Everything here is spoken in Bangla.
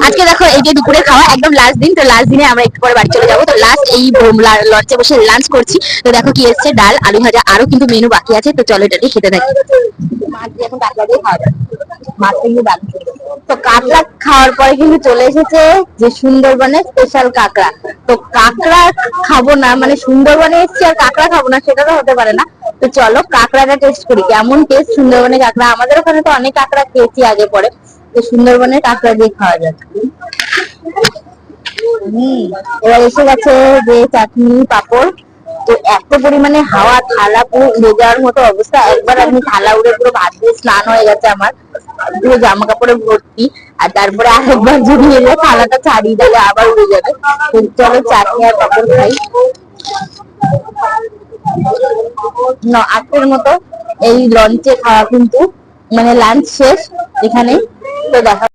আজকে দেখো এই যে দুপুরে খাওয়া একদম লাস্ট দিন, তো লাস্ট দিনে আমরা একটু পরে বাড়ি চলে যাবো। তো লাস্ট এই লঞ্চে বসে লাঞ্চ করছি। তো দেখো কি এসছে, ডাল, আলু ভাজা, আরো কিন্তু মেনু বাকি আছে। তো চলো এটা দিয়ে খেতে থাকি। মাছ দিয়ে এখন কাঁকড়া দিয়ে খাওয়া যাবে, মাছ কিন্তু দারুণ ছিল। তো কাঁকড়া খাওয়ার পরে কিন্তু চলে এসেছে যে সুন্দরবনের স্পেশাল কাঁকড়া। তো কাঁকড়া খাবো না মানে সুন্দরবনে এসছি আর কাঁকড়া খাবো না, সেটা তো হতে পারে না। তো চলো কাঁকড়াটা টেস্ট করি, কেমন টেস্ট সুন্দরবনের কাঁকড়া। আমাদের ওখানে তো অনেক কাঁকড়া খেয়েছি আগে পরে, তো সুন্দরবনের কাঁকড়া দিয়ে খাওয়া যাবে। এবার এসে গেছে যে চাটনি পাঁপড়। তো এত পরিমাণে হাওয়া, থালা পুরো উড়ে যাওয়ার মতো অবস্থা। একবার আমি থালা উড়ে পুরো ভাত দিয়ে স্নান হয়ে গেছে আমার, পুরো জামা কাপড়ে ভর্তি। আর তারপরে আরেকবার যদি এলে থালাটা ছাড়িয়ে দিলে আবার উড়ে যাবে। তো চলো চাটনি আর পাঁপড় খাই। না, আজকের মতো এই লঞ্চে খাওয়া কিন্তু মানে লাঞ্চ শেষ এখানে। তো দেখা